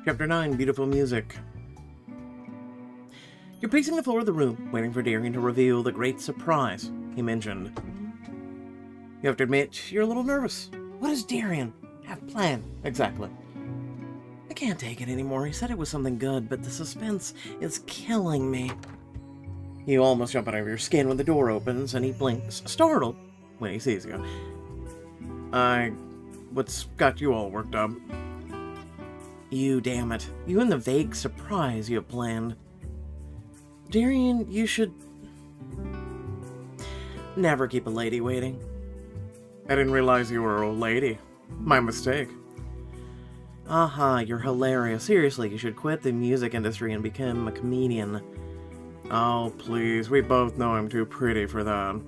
Chapter 9, Beautiful Music. You're pacing the floor of the room, waiting for Darian to reveal the great surprise he mentioned. You have to admit, you're a little nervous. What does Darian have planned, exactly? I can't take it anymore. He said it was something good, but the suspense is killing me. You almost jump out of your skin when the door opens, and he blinks, startled, when he sees you. What's got you all worked up? You, damn it. You and the vague surprise you have planned. Darian, you should never keep a lady waiting. I didn't realize you were a lady. My mistake. Aha, you're hilarious. Seriously, you should quit the music industry and become a comedian. Oh, please, we both know I'm too pretty for that.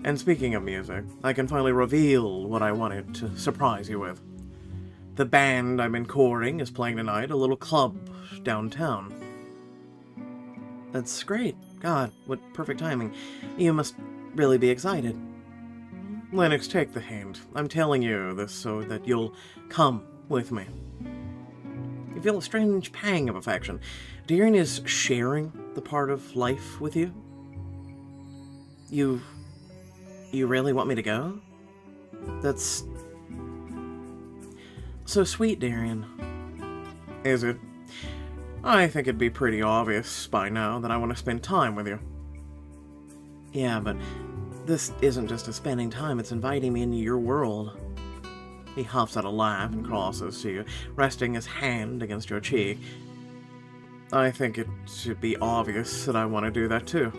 And speaking of music, I can finally reveal what I wanted to surprise you with. The band I've been courting is playing tonight at a little club downtown. That's great. God, what perfect timing. You must really be excited. Lennox, take the hint. I'm telling you this so that you'll come with me. You feel a strange pang of affection. Darian is sharing the part of life with you. You really want me to go? That's so sweet, Darian. Is it? I think it'd be pretty obvious by now that I want to spend time with you. Yeah, but this isn't just a spending time, it's inviting me into your world. He huffs out a laugh and crosses to you, resting his hand against your cheek. I think it should be obvious that I want to do that too.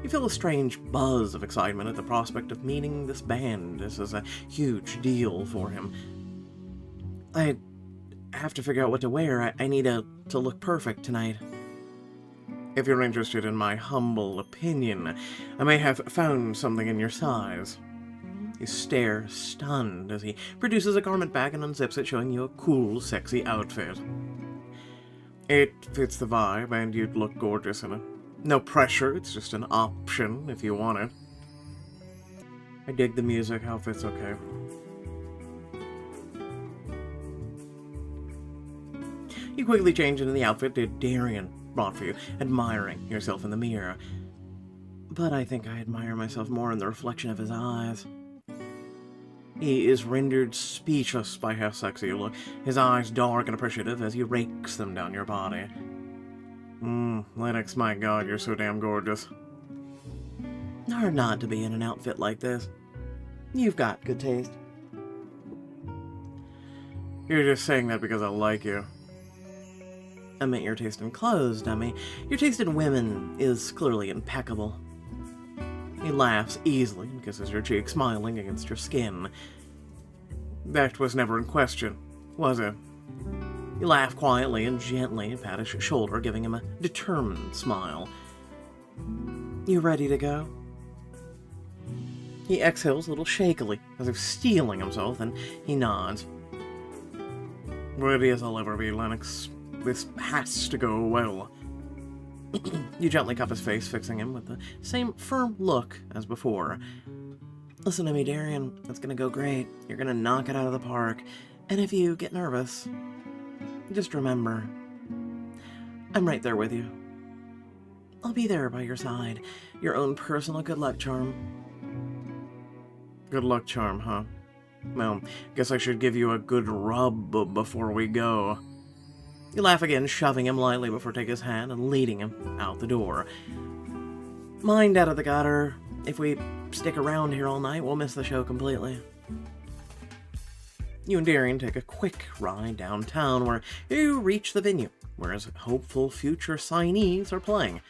You feel a strange buzz of excitement at the prospect of meeting this band. This is a huge deal for him. I have to figure out what to wear. I need to look perfect tonight. If you're interested in my humble opinion, I may have found something in your size. You stare, stunned, as he produces a garment bag and unzips it, showing you a cool, sexy outfit. It fits the vibe, and you'd look gorgeous in it. No pressure, it's just an option if you want it. I dig the music, outfit's okay. You quickly change into the outfit that Darian brought for you, admiring yourself in the mirror. But I think I admire myself more in the reflection of his eyes. He is rendered speechless by how sexy you look, his eyes dark and appreciative as he rakes them down your body. Lennox, my god, you're so damn gorgeous. Hard not to be in an outfit like this. You've got good taste. You're just saying that because I like you. I meant your taste in clothes, dummy. Your taste in women is clearly impeccable. He laughs easily and kisses your cheek, smiling against your skin. That was never in question, was it? You laugh quietly and gently and pat his shoulder, giving him a determined smile. You ready to go? He exhales a little shakily, as if steeling himself, and he nods. Ready as I'll ever be, Lennox. This has to go well. You gently cup his face, fixing him with the same firm look as before. Listen to me, Darian. It's gonna go great. You're gonna knock it out of the park. And if you get nervous, just remember, I'm right there with you. I'll be there by your side. Your own personal good luck charm. Good luck charm, huh? Well, guess I should give you a good rub before we go. You laugh again, shoving him lightly before taking his hand and leading him out the door. Mind out of the gutter. If we stick around here all night, we'll miss the show completely. You and Darian take a quick ride downtown where you reach the venue, where his hopeful future signees are playing.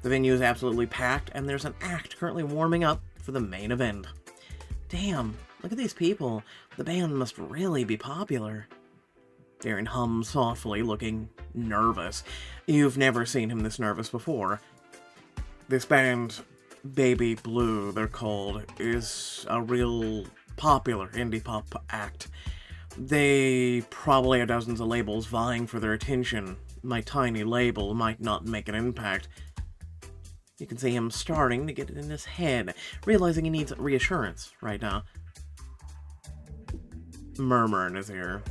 The venue is absolutely packed, and there's an act currently warming up for the main event. Damn, look at these people. The band must really be popular. Darian hums softly, looking nervous. You've never seen him this nervous before. This band, Baby Blue, they're called, is a real popular indie pop act. They probably have dozens of labels vying for their attention. My tiny label might not make an impact. You can see him starting to get it in his head, realizing he needs reassurance right now. Murmur in his ear.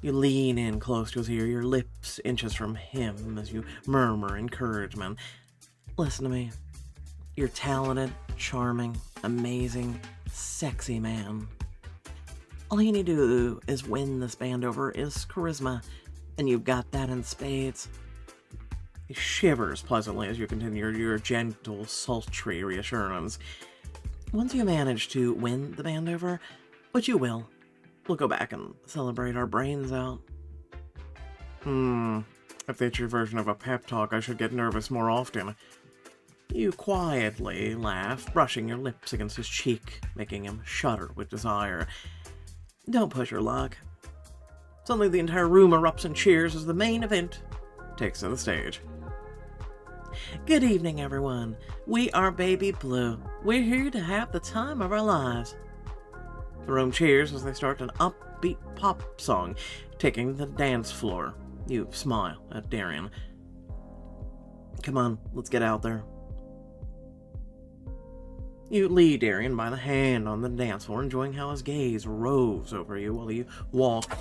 You lean in close to his ear, your lips inches from him as you murmur encouragement. Listen to me. You're talented, charming, amazing, sexy man. All you need to do is win this band over is charisma, and you've got that in spades. He shivers pleasantly as you continue your gentle, sultry reassurance. Once you manage to win the band over, which you will, we'll go back and celebrate our brains out. If that's your version of a pep talk, I should get nervous more often. You quietly laugh, brushing your lips against his cheek, making him shudder with desire. Don't push your luck. Suddenly the entire room erupts in cheers as the main event takes to the stage. Good evening, everyone. We are Baby Blue. We're here to have the time of our lives. The room cheers as they start an upbeat pop song, taking the dance floor. You smile at Darian. Come on, let's get out there. You lead Darian by the hand on the dance floor, enjoying how his gaze roves over you while you walk.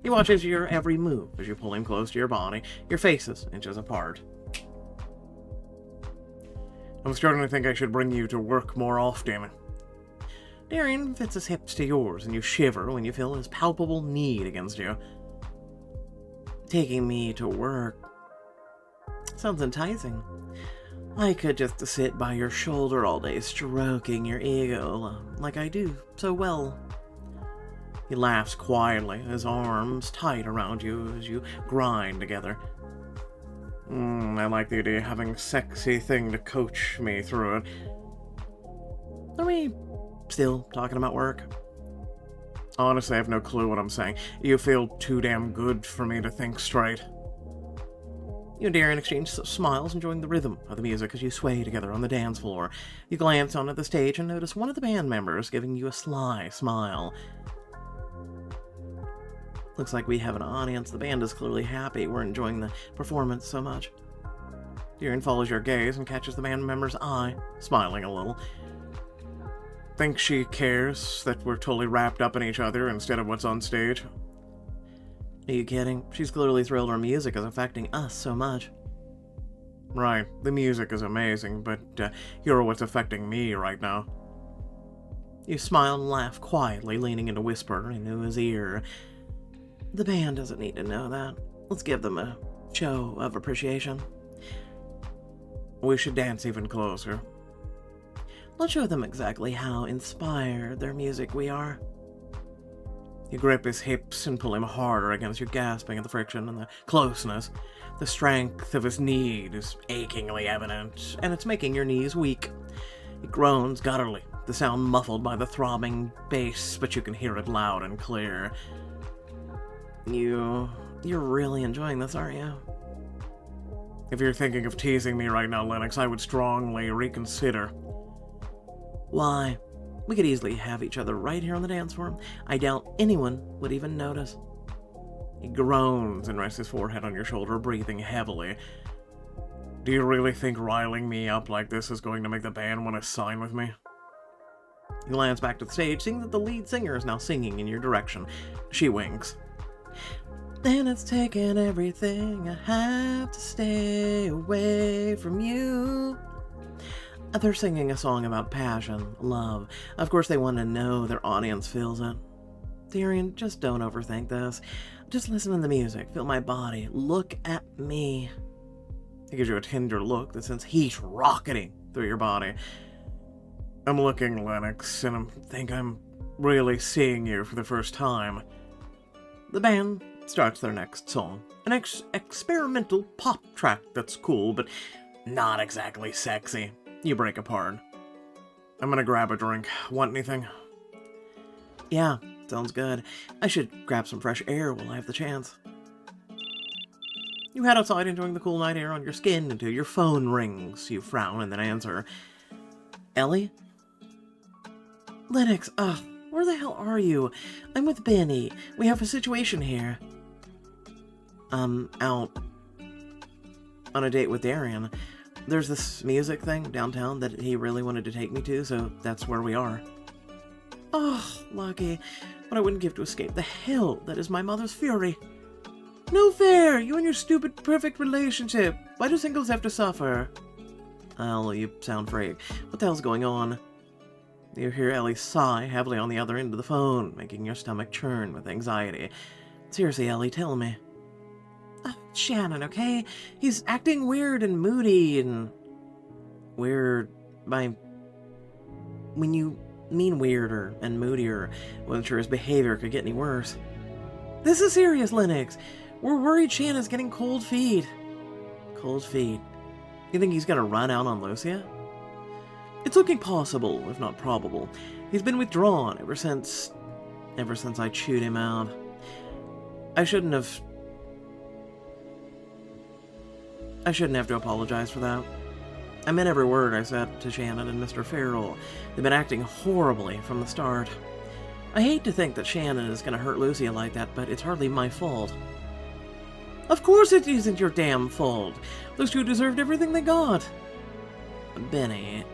He watches your every move as you pull him close to your body, your faces inches apart. I'm starting to think I should bring you to work more often. Darian fits his hips to yours, and you shiver when you feel his palpable need against you. Taking me to work sounds enticing. I could just sit by your shoulder all day, stroking your ego, like I do so well. He laughs quietly, his arms tight around you as you grind together. I like the idea of having a sexy thing to coach me through it. Are we still talking about work? Honestly, I have no clue what I'm saying. You feel too damn good for me to think straight. You and Darian exchange smiles, enjoying the rhythm of the music as you sway together on the dance floor. You glance onto the stage and notice one of the band members giving you a sly smile. Looks like we have an audience. The band is clearly happy. We're enjoying the performance so much. Darian follows your gaze and catches the band member's eye, smiling a little. Think she cares that we're totally wrapped up in each other instead of what's on stage? Are you kidding? She's clearly thrilled our music is affecting us so much. Right, the music is amazing, but you're what's affecting me right now. You smile and laugh quietly, leaning in to whisper into his ear. The band doesn't need to know that. Let's give them a show of appreciation. We should dance even closer. Let's show them exactly how inspired their music we are. You grip his hips and pull him harder against you, gasping at the friction and the closeness. The strength of his need is achingly evident, and it's making your knees weak. He groans gutturally, the sound muffled by the throbbing bass, but you can hear it loud and clear. You're really enjoying this, aren't you? If you're thinking of teasing me right now, Lennox, I would strongly reconsider. Why? We could easily have each other right here on the dance floor. I doubt anyone would even notice. He groans and rests his forehead on your shoulder, breathing heavily. Do you really think riling me up like this is going to make the band want to sign with me? You glance back to the stage, seeing that the lead singer is now singing in your direction. She winks. Then it's taken everything I have to stay away from you. They're singing a song about passion, love. Of course they want to know their audience feels it. Darian, just don't overthink this. Just listen to the music, feel my body, look at me. He gives you a tender look that sends heat rocketing through your body. I'm looking, Lennox, and I think I'm really seeing you for the first time. The band starts their next song. An experimental pop track that's cool, but not exactly sexy. You break apart. I'm gonna grab a drink. Want anything? Yeah, sounds good. I should grab some fresh air while I have the chance. You head outside, enjoying the cool night air on your skin until your phone rings. You frown and then answer. Ellie? Lennox, where the hell are you? I'm with Benny. We have a situation here. I'm out on a date with Darian. There's this music thing downtown that he really wanted to take me to, so that's where we are. Oh, lucky. What I wouldn't give to escape the hell that is my mother's fury. No fair! You and your stupid perfect relationship. Why do singles have to suffer? Well, you sound frayed. What the hell's going on? You hear Ellie sigh heavily on the other end of the phone, making your stomach churn with anxiety. Seriously, Ellie, tell me. Shannon, okay? He's acting weird and moody and... Weird... When you mean weirder and moodier, wasn't sure his behavior could get any worse. This is serious, Lennox. We're worried Shannon's getting cold feet. Cold feet. You think he's gonna run out on Lucia? It's looking possible, if not probable. He's been withdrawn ever since I chewed him out. I shouldn't have to apologize for that. I meant every word I said to Shannon and Mr. Farrell. They've been acting horribly from the start. I hate to think that Shannon is going to hurt Lucia like that, but it's hardly my fault. Of course it isn't your damn fault. Those two deserved everything they got. Benny.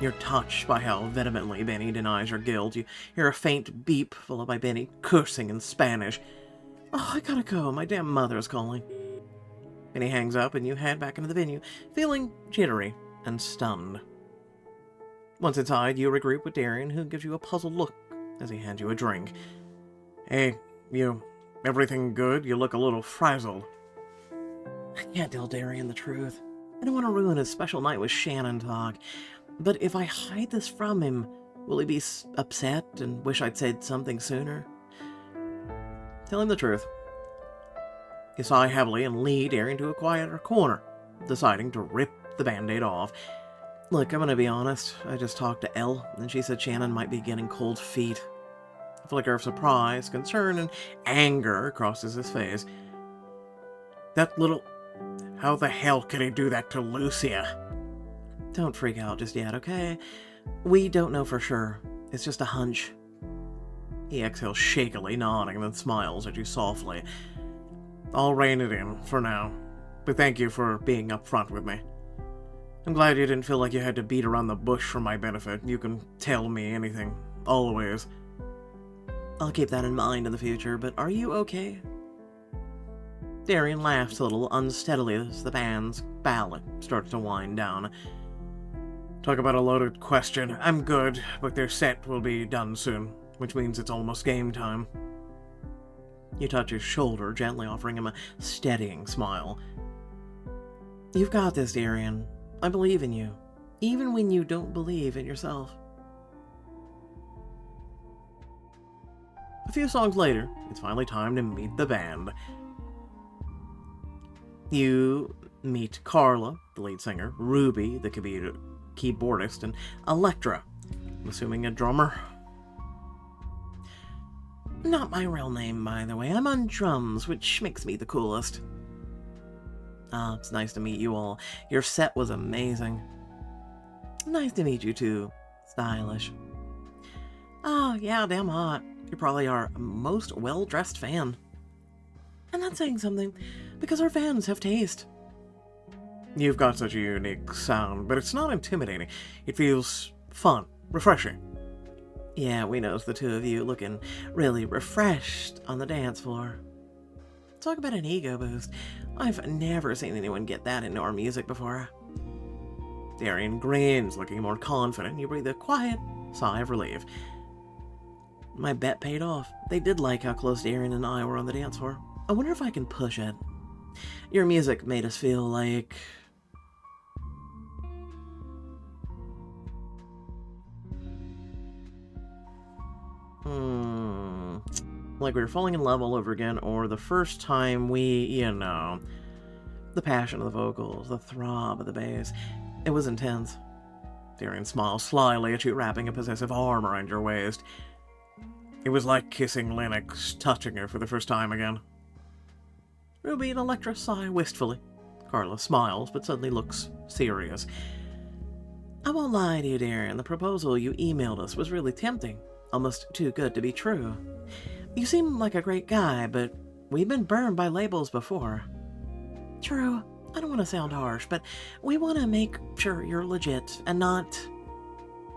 You're touched by how vehemently Benny denies your guilt. You hear a faint beep, followed by Benny cursing in Spanish. Oh, I gotta go. My damn mother's calling. Benny hangs up and you head back into the venue, feeling jittery and stunned. Once inside, you regroup with Darian, who gives you a puzzled look as he hands you a drink. Hey, you, everything good? You look a little frazzled. I can't tell Darian the truth. I don't want to ruin his special night with Shannon talk. But if I hide this from him, will he be upset and wish I'd said something sooner? Tell him the truth. You sigh heavily and lead Darian to a quieter corner, deciding to rip the band-aid off. Look, I'm gonna be honest. I just talked to Elle, and she said Shannon might be getting cold feet. A flicker of surprise, concern, and anger crosses his face. That little... How the hell could he do that to Lucia? Don't freak out just yet, okay? We don't know for sure. It's just a hunch. He exhales shakily, nodding, and then smiles at you softly. I'll rein it in, for now. But thank you for being upfront with me. I'm glad you didn't feel like you had to beat around the bush for my benefit. You can tell me anything. Always. I'll keep that in mind in the future, but are you okay? Darian laughs a little unsteadily as the band's ballad starts to wind down. Talk about a loaded question. I'm good, but their set will be done soon, which means it's almost game time. You touch his shoulder, gently offering him a steadying smile. You've got this, Darian. I believe in you, even when you don't believe in yourself. A few songs later, it's finally time to meet the band. You meet Carla, the lead singer, Ruby, the keyboardist, and Electra, I'm assuming a drummer. Not my real name, by the way. I'm on drums, which makes me the coolest. It's nice to meet you all. Your set was amazing. Nice to meet you too. Stylish. Oh, yeah, damn hot. You're probably our most well-dressed fan. And that's saying something, because our fans have taste. You've got such a unique sound, but it's not intimidating. It feels fun, refreshing. Yeah, we noticed the two of you looking really refreshed on the dance floor. Talk about an ego boost. I've never seen anyone get that into our music before. Darian grins, looking more confident. You breathe a quiet sigh of relief. My bet paid off. They did like how close Darian and I were on the dance floor. I wonder if I can push it. Your music made us feel like... like we were falling in love all over again, or the first time we, the passion of the vocals, the throb of the bass. It was intense. Darian smiles slyly at you, wrapping a possessive arm around your waist. It was like kissing Lennox, touching her for the first time again. Ruby and Electra sigh wistfully. Carla smiles, but suddenly looks serious. I won't lie to you, Darian. The proposal you emailed us was really tempting. Almost too good to be true. You seem like a great guy, but we've been burned by labels before. True. I don't want to sound harsh, but we want to make sure you're legit and not...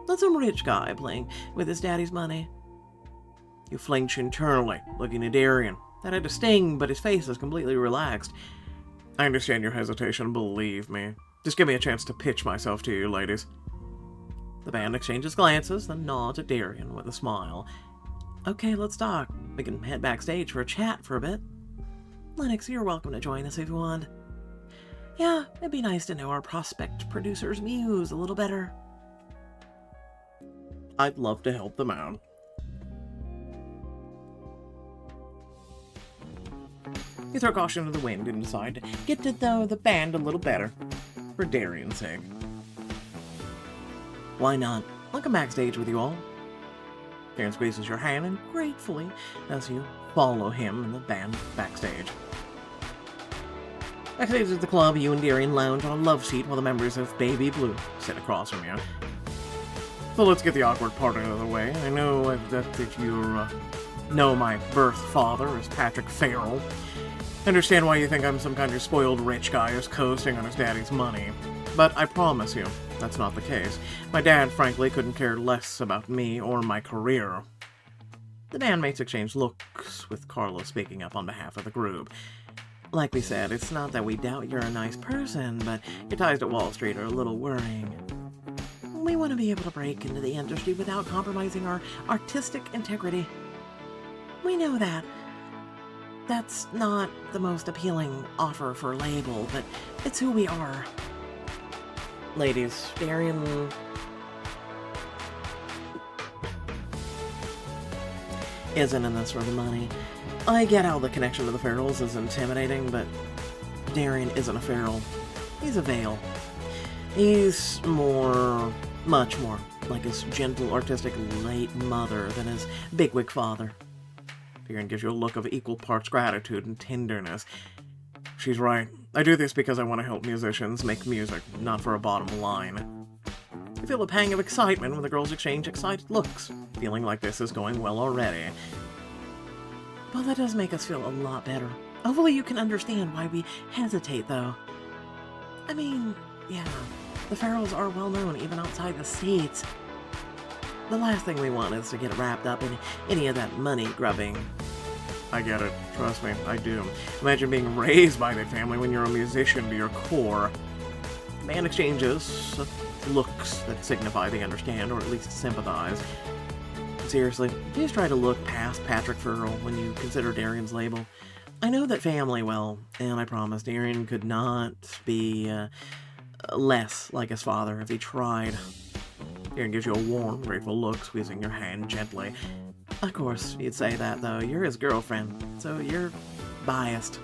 Not some rich guy playing with his daddy's money. You flinch internally, looking at Darian. That had a sting, but his face is completely relaxed. I understand your hesitation, believe me. Just give me a chance to pitch myself to you, ladies. The band exchanges glances, then nods at Darian with a smile. Okay, let's talk. We can head backstage for a chat for a bit. Lennox, you're welcome to join us if you want. Yeah, it'd be nice to know our prospect producer's muse a little better. I'd love to help them out. You throw caution to the wind and decide to get to know the band a little better, for Darian's sake. Why not? I'll come backstage with you all. Darian squeezes your hand and gratefully as you follow him and the band backstage. Backstage at the club, you and Darian lounge on a love seat while the members of Baby Blue sit across from you. So let's get the awkward part out of the way. I know that you know my birth father is Patrick Farrell. I understand why you think I'm some kind of spoiled rich guy who's coasting on his daddy's money. But I promise you, that's not the case. My dad, frankly, couldn't care less about me or my career. The bandmates exchange looks, with Carlos speaking up on behalf of the group. Like we said, it's not that we doubt you're a nice person, but your ties to Wall Street are a little worrying. We want to be able to break into the industry without compromising our artistic integrity. We know that. That's not the most appealing offer for a label, but it's who we are. Ladies, Darian isn't in this for the money. I get how the connection to the Farrells is intimidating, but Darian isn't a Farrell. He's a Vale. He's much more, like his gentle, artistic late mother than his bigwig father. Darian gives you a look of equal parts gratitude and tenderness. She's right. I do this because I want to help musicians make music, not for a bottom line. You feel a pang of excitement when the girls exchange excited looks, feeling like this is going well already. Well, that does make us feel a lot better. Hopefully you can understand why we hesitate, though. I mean, yeah, the Farrells are well known even outside the States. The last thing we want is to get wrapped up in any of that money grubbing. I get it. Trust me, I do. Imagine being raised by that family when you're a musician to your core. Man exchanges looks that signify they understand, or at least sympathize. Seriously, please try to look past Patrick Farrell when you consider Darian's label. I know that family well, and I promise Darian could not be less like his father if he tried. Darian gives you a warm, grateful look, squeezing your hand gently. Of course, you'd say that, though. You're his girlfriend, so you're biased.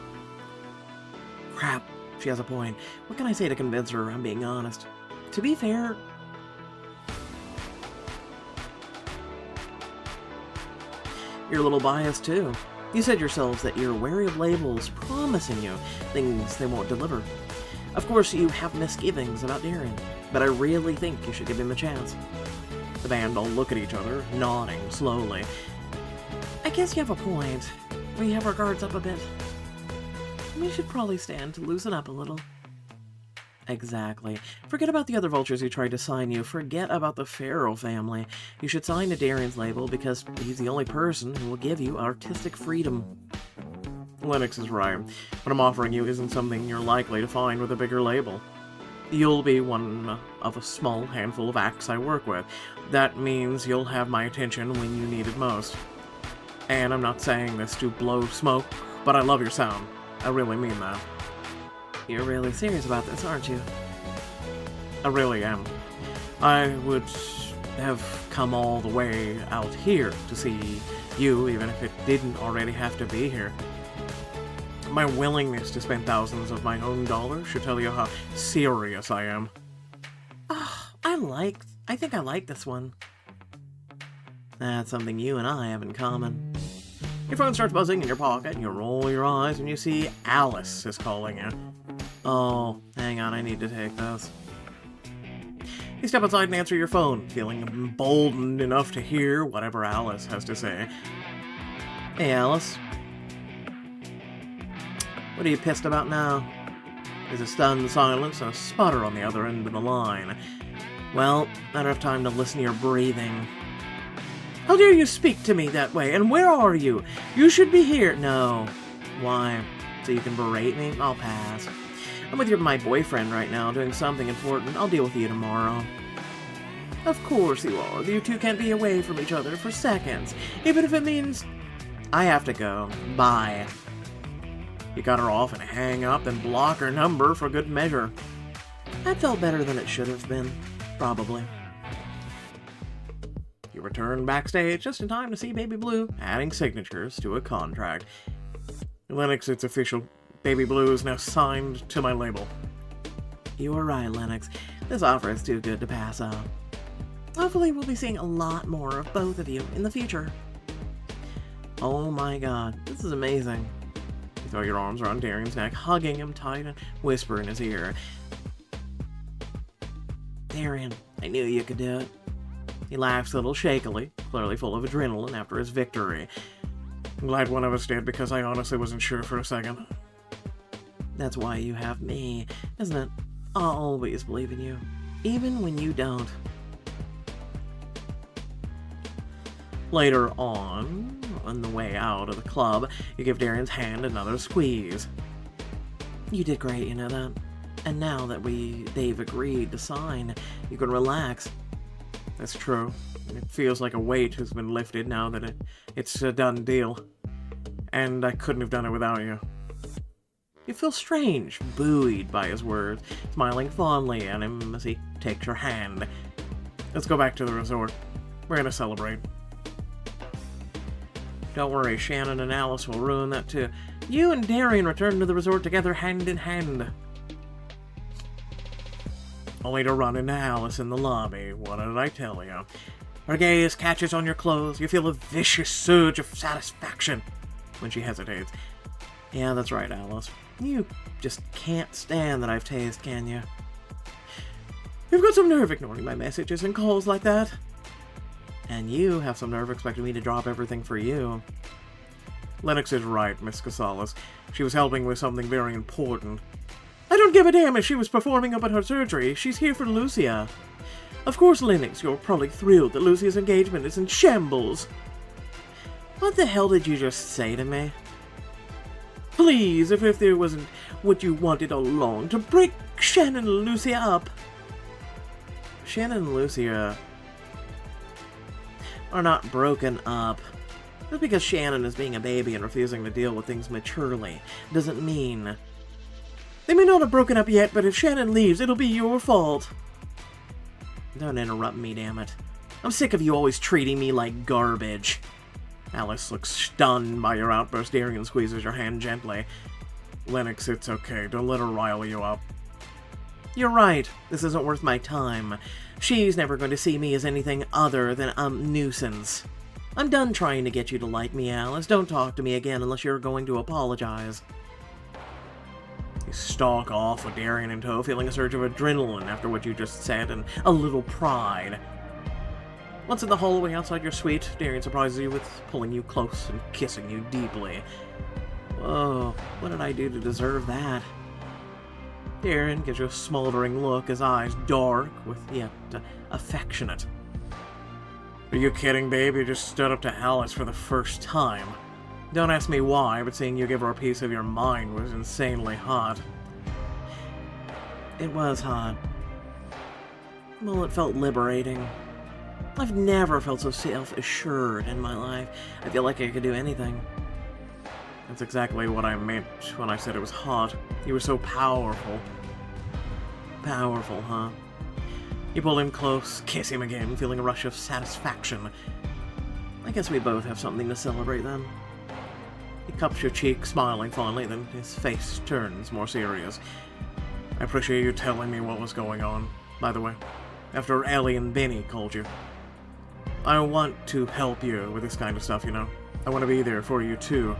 Crap, she has a point. What can I say to convince her I'm being honest? To be fair, you're a little biased, too. You said yourselves that you're wary of labels promising you things they won't deliver. Of course, you have misgivings about Darian, but I really think you should give him a chance. The band all look at each other, nodding slowly. I guess you have a point. We have our guards up a bit. We should probably stand to loosen up a little. Exactly. Forget about the other vultures who tried to sign you. Forget about the Farrell family. You should sign to Darian's label because he's the only person who will give you artistic freedom. Lennox is right. What I'm offering you isn't something you're likely to find with a bigger label. You'll be one of a small handful of acts I work with. That means you'll have my attention when you need it most. And I'm not saying this to blow smoke, but I love your sound. I really mean that. You're really serious about this, aren't you? I really am. I would have come all the way out here to see you, even if it didn't already have to be here. My willingness to spend thousands of my own dollars should tell you how serious I am. I think I like this one. That's something you and I have in common. Your phone starts buzzing in your pocket, and you roll your eyes when you see Alice is calling you. Oh, hang on, I need to take this. You step outside and answer your phone, feeling emboldened enough to hear whatever Alice has to say. Hey, Alice. What are you pissed about now? There's a stunned silence and a sputter on the other end of the line. Well, I don't have time to listen to your breathing. How dare you speak to me that way? And where are you? You should be here. No. Why? So you can berate me? I'll pass. I'm with my boyfriend right now, doing something important. I'll deal with you tomorrow. Of course you are. You two can't be away from each other for seconds, even if it means I have to go. Bye. You cut her off and hang up, then block her number for good measure. That felt better than it should have been. Probably. You return backstage just in time to see Baby Blue adding signatures to a contract. Lennox, it's official. Baby Blue is now signed to my label. You were right, Lennox. This offer is too good to pass up. Hopefully we'll be seeing a lot more of both of you in the future. Oh my god, this is amazing. You throw your arms around Darian's neck, hugging him tight and whisper in his ear. Darian, I knew you could do it. He laughs a little shakily, clearly full of adrenaline after his victory. I'm glad one of us did, because I honestly wasn't sure for a second. That's why you have me, isn't it? I'll always believe in you, even when you don't. Later on the way out of the club, you give Darian's hand another squeeze. You did great, you know that? And now that they've agreed to sign, you can relax. That's true. It feels like a weight has been lifted now that it's a done deal. And I couldn't have done it without you. You feel strange, buoyed by his words, smiling fondly at him as he takes your hand. Let's go back to the resort. We're gonna celebrate. Don't worry, Shannon and Alice will ruin that too. You and Darian return to the resort together hand in hand. Only to run into Alice in the lobby. What did I tell you? Her gaze catches on your clothes. You feel a vicious surge of satisfaction when she hesitates. Yeah, that's right, Alice. You just can't stand that I've tased, can you? You've got some nerve ignoring my messages and calls like that. And you have some nerve expecting me to drop everything for you. Lennox is right, Miss Casales. She was helping with something very important. I don't give a damn if she was performing up at her surgery. She's here for Lucia. Of course, Lennox, you're probably thrilled that Lucia's engagement is in shambles. What the hell did you just say to me? Please, if there wasn't what you wanted all along, to break Shannon and Lucia up. Shannon and Lucia are not broken up. Just because Shannon is being a baby and refusing to deal with things maturely doesn't mean... They may not have broken up yet, but if Shannon leaves, it'll be your fault. Don't interrupt me, damn it. I'm sick of you always treating me like garbage. Alice looks stunned by your outburst. Darian squeezes your hand gently. Lennox, it's okay. Don't let her rile you up. You're right. This isn't worth my time. She's never going to see me as anything other than a nuisance. I'm done trying to get you to like me, Alice. Don't talk to me again unless you're going to apologize. You stalk off with Darian in tow, feeling a surge of adrenaline after what you just said, and a little pride. Once in the hallway outside your suite, Darian surprises you with pulling you close and kissing you deeply. Whoa, what did I do to deserve that? Darian gives you a smoldering look, his eyes dark, with yet affectionate. Are you kidding, babe? You just stood up to Alice for the first time. Don't ask me why, but seeing you give her a piece of your mind was insanely hot. It was hot. Well, it felt liberating. I've never felt so self-assured in my life. I feel like I could do anything. That's exactly what I meant when I said it was hot. You were so powerful. Powerful, huh? You pull him close, kiss him again, feeling a rush of satisfaction. I guess we both have something to celebrate then. He cups your cheek, smiling fondly, then his face turns more serious. I appreciate you telling me what was going on, by the way, after Ellie and Benny called you. I want to help you with this kind of stuff, you know. I want to be there for you, too.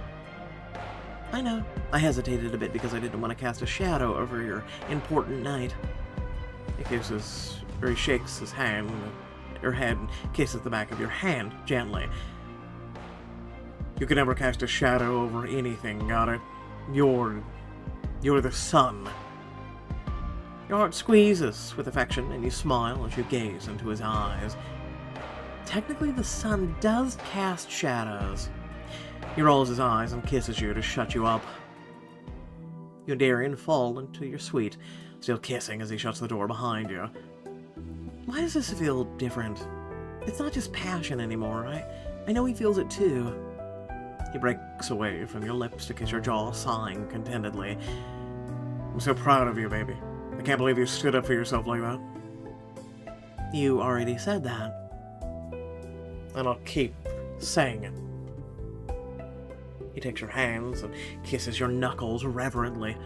I know. I hesitated a bit because I didn't want to cast a shadow over your important night. He shakes his hand, your head, and kisses the back of your hand gently. You can never cast a shadow over anything, got it? You're the sun. Your heart squeezes with affection, and you smile as you gaze into his eyes. Technically, the sun does cast shadows. He rolls his eyes and kisses you to shut you up. You and Darian fall into your suite, still kissing as he shuts the door behind you. Why does this feel different? It's not just passion anymore, I know he feels it too. He breaks away from your lips to kiss your jaw, sighing contentedly. I'm so proud of you, baby. I can't believe you stood up for yourself like that. You already said that. And I'll keep saying it. He takes your hands and kisses your knuckles reverently.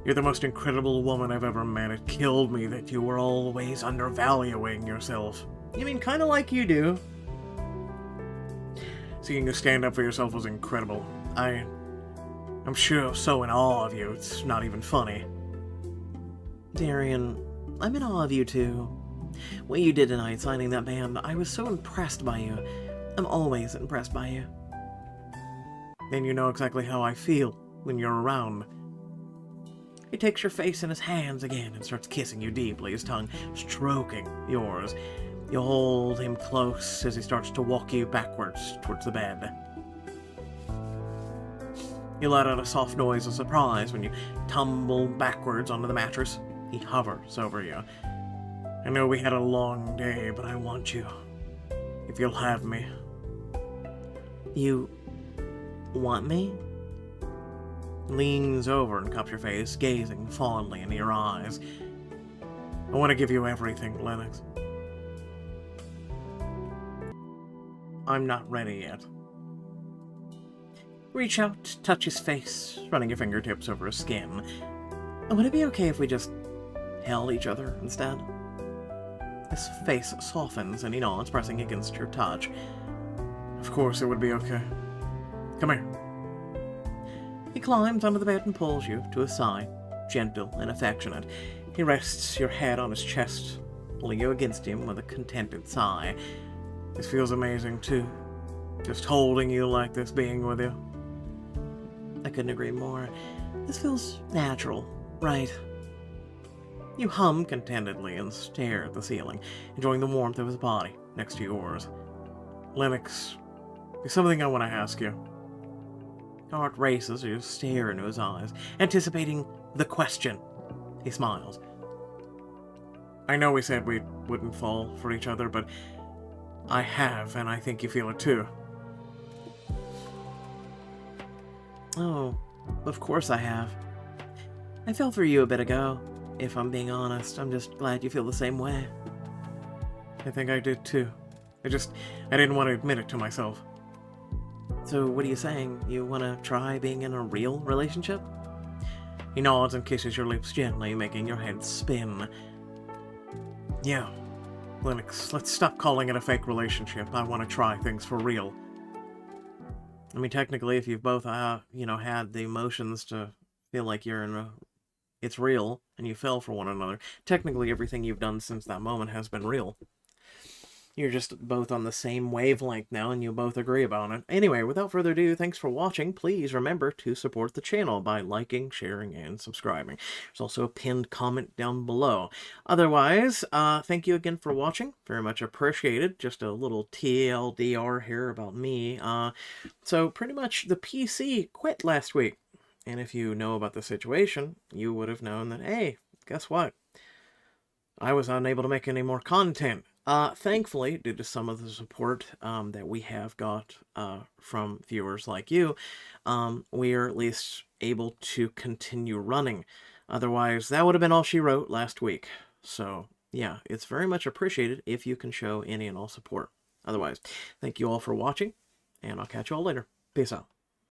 You're the most incredible woman I've ever met. It killed me that you were always undervaluing yourself. You mean kind of like you do. Seeing you stand up for yourself was incredible. I'm sure so in awe of you, it's not even funny. Darian, I'm in awe of you too. What you did tonight signing that band, I was so impressed by you. I'm always impressed by you. Then you know exactly how I feel when you're around. He takes your face in his hands again and starts kissing you deeply, his tongue stroking yours. You hold him close as he starts to walk you backwards towards the bed. You let out a soft noise of surprise when you tumble backwards onto the mattress. He hovers over you. I know we had a long day, but I want you. If you'll have me. You want me? Leans over and cups your face, gazing fondly into your eyes. I want to give you everything, Lennox. I'm not ready yet. Reach out, touch his face, running your fingertips over his skin. Would it be okay if we just held each other instead? His face softens and he nods, pressing against your touch. Of course it would be okay. Come here. He climbs onto the bed and pulls you to his side, gentle and affectionate. He rests your head on his chest, pulling you against him with a contented sigh. This feels amazing, too. Just holding you like this, being with you. I couldn't agree more. This feels natural, right? You hum contentedly and stare at the ceiling, enjoying the warmth of his body next to yours. Lennox, there's something I want to ask you. Your heart races as you stare into his eyes, anticipating the question. He smiles. I know we said we wouldn't fall for each other, but I have, and I think you feel it too. Oh, of course I have. I fell for you a bit ago. If I'm being honest, I'm just glad you feel the same way. I think I did too. I didn't want to admit it to myself. So what are you saying? You want to try being in a real relationship? He nods and kisses your lips gently, making your head spin. Yeah. Lennox, let's stop calling it a fake relationship. I want to try things for real. I mean, technically, if you've both, had the emotions to feel like it's real, and you fell for one another, technically everything you've done since that moment has been real. You're just both on the same wavelength now, and you both agree about it. Anyway, without further ado, thanks for watching. Please remember to support the channel by liking, sharing, and subscribing. There's also a pinned comment down below. Otherwise, thank you again for watching. Very much appreciated. Just a little TLDR here about me. So pretty much the PC quit last week. And if you know about the situation, you would have known that, hey, guess what? I was unable to make any more content. Thankfully, due to some of the support that we have got from viewers like you, we are at least able to continue running. Otherwise, that would have been all she wrote last week. So, yeah, it's very much appreciated if you can show any and all support. Otherwise, thank you all for watching, and I'll catch you all later. Peace out.